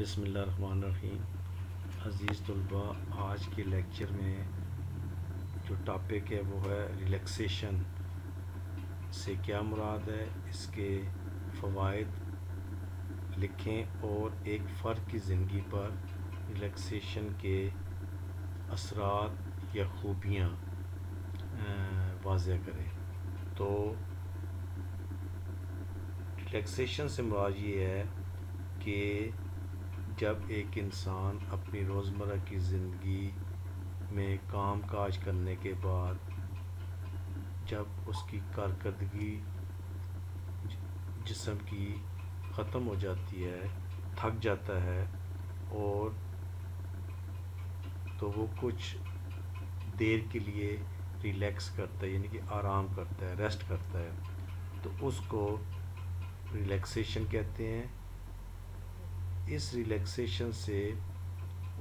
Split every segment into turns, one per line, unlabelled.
بسم اللہ الرحمن الرحیم۔ عزیز طلباء، آج کے لیکچر میں جو ٹاپک ہے وہ ہے ریلیکسیشن سے کیا مراد ہے، اس کے فوائد لکھیں اور ایک فرد کی زندگی پر ریلیکسیشن کے اثرات یا خوبیاں واضح کریں۔ تو ریلیکسیشن سے مراد یہ ہے کہ جب ایک انسان اپنی روزمرہ کی زندگی میں کام کاج کرنے کے بعد جب اس کی کارکردگی جسم کی ختم ہو جاتی ہے، تھک جاتا ہے، اور تو وہ کچھ دیر کے لیے ریلیکس کرتا ہے، یعنی کہ آرام کرتا ہے، ریسٹ کرتا ہے، تو اس کو ریلیکسیشن کہتے ہیں۔ اس ریلیکسیشن سے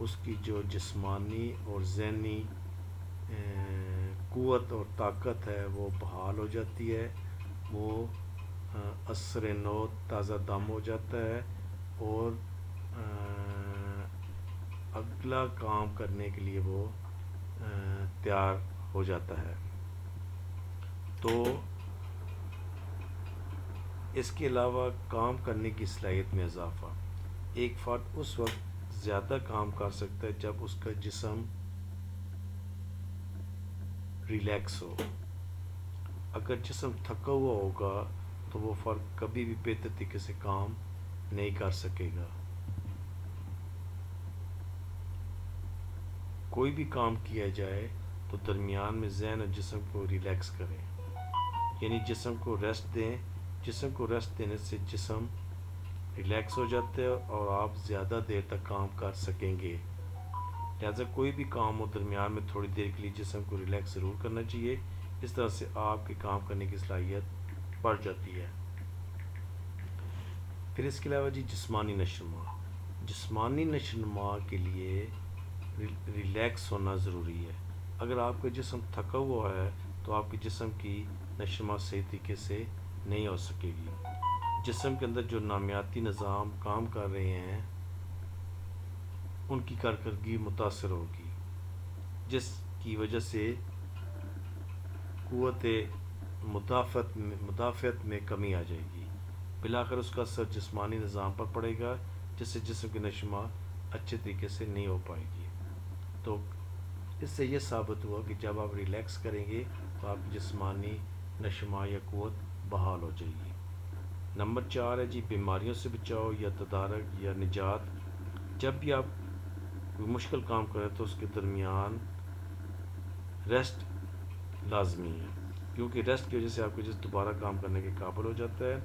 اس کی جو جسمانی اور ذہنی قوت اور طاقت ہے وہ بحال ہو جاتی ہے، وہ عصر نو تازہ دم ہو جاتا ہے اور اگلا کام کرنے کے لیے وہ تیار ہو جاتا ہے۔ تو اس کے علاوہ کام کرنے کی صلاحیت میں اضافہ، ایک فرد اس وقت زیادہ کام کر سکتا ہے جب اس کا جسم ریلیکس ہو۔ اگر جسم تھکا ہوا ہوگا تو وہ فرد کبھی بھی بہتر طریقے سے کام نہیں کر سکے گا۔ کوئی بھی کام کیا جائے تو درمیان میں ذہن اور جسم کو ریلیکس کریں، یعنی جسم کو ریسٹ دیں۔ جسم کو ریسٹ دینے سے جسم ریلیکس ہو جاتا ہے اور آپ زیادہ دیر تک کام کر سکیں گے۔ لہٰذا کوئی بھی کام ہو، درمیان میں تھوڑی دیر کے لیے جسم کو ریلیکس ضرور کرنا چاہیے، اس طرح سے آپ کے کام کرنے کی صلاحیت بڑھ جاتی ہے۔ پھر اس کے علاوہ جسمانی نشو و نما، جسمانی نشو و نما کے لیے ریلیکس ہونا ضروری ہے۔ اگر آپ کا جسم تھکا ہوا ہے تو آپ کے جسم کی نشو و نما صحیح طریقے سے نہیں ہو سکے گی۔ جسم کے اندر جو نامیاتی نظام کام کر رہے ہیں ان کی کارکردگی متاثر ہوگی، جس کی وجہ سے قوت مدافعت میں کمی آ جائے گی۔ بالآخر اس کا اثر جسمانی نظام پر پڑے گا، جس سے جسم کی نشو و نما اچھے طریقے سے نہیں ہو پائے گی۔ تو اس سے یہ ثابت ہوا کہ جب آپ ریلیکس کریں گے تو آپ کی جسمانی نشو و نما یا قوت بحال ہو جائے گی۔ نمبر 4 ہے بیماریوں سے بچاؤ یا تدارک یا نجات۔ جب بھی آپ کوئی مشکل کام کریں تو اس کے درمیان ریسٹ لازمی ہے، کیونکہ ریسٹ کی وجہ سے آپ کے جسم دوبارہ کام کرنے کے قابل ہو جاتا ہے۔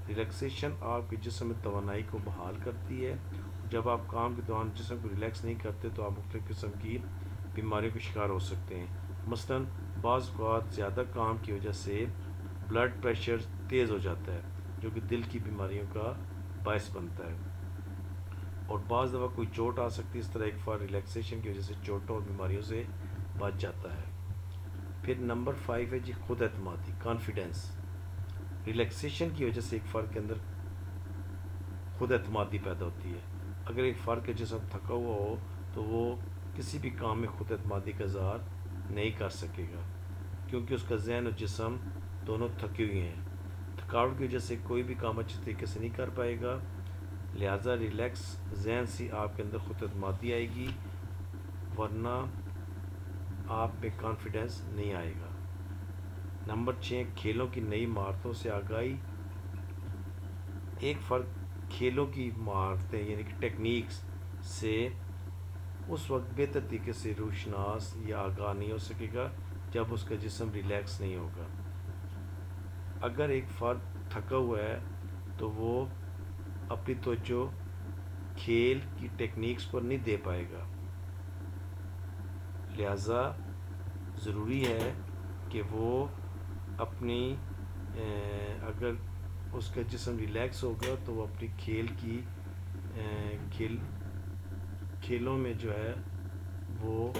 ریلیکسیشن آپ کے جسم میں توانائی کو بحال کرتی ہے۔ جب آپ کام کے دوران جسم کو ریلیکس نہیں کرتے تو آپ مختلف قسم کی بیماریوں کا شکار ہو سکتے ہیں۔ مثلاً بعض اوقات زیادہ کام کی وجہ سے بلڈ پریشر تیز ہو جاتا ہے، جو کہ دل کی بیماریوں کا باعث بنتا ہے، اور بعض دفعہ کوئی چوٹ آ سکتی ہے۔ اس طرح ایک فرد ریلیکسیشن کی وجہ سے چوٹوں اور بیماریوں سے بچ جاتا ہے۔ پھر نمبر 5 ہے خود اعتمادی، کانفیڈنس۔ ریلیکسیشن کی وجہ سے ایک فرد کے اندر خود اعتمادی پیدا ہوتی ہے۔ اگر ایک فرد کا جسم تھکا ہوا ہو تو وہ کسی بھی کام میں خود اعتمادی کا اظہار نہیں کر سکے گا، کیونکہ اس کا ذہن اور جسم دونوں تھکے ہوئے ہیں۔ تھکاوٹ کی وجہ سے کوئی بھی کام اچھے طریقے سے نہیں کر پائے گا۔ لہٰذا ریلیکس ذہن سے آپ کے اندر خود اعتمادی آئے گی، ورنہ آپ میں کانفیڈنس نہیں آئے گا۔ نمبر 6 کھیلوں کی نئی مہارتوں سے آگاہی۔ ایک فرد کھیلوں کی مہارتیں یعنی کہ ٹیکنیکس سے اس وقت بہتر طریقے سے روشناس یا آگاہ نہیں ہو سکے گا جب اس کا جسم ریلیکس نہیں ہوگا۔ اگر ایک فرد تھکا ہوا ہے تو وہ اپنی توجہ کھیل کی ٹیکنیکس پر نہیں دے پائے گا۔ لہٰذا ضروری ہے کہ وہ اپنی اگر اس کا جسم ریلیکس ہوگا تو وہ اپنی کھیلوں میں جو ہے وہ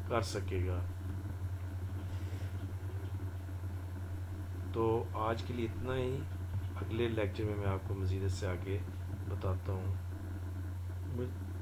کر سکے گا۔ تو آج کے لیے اتنا ہی، اگلے لیکچر میں آپ کو مزید اس سے آگے بتاتا ہوں۔ مجھ-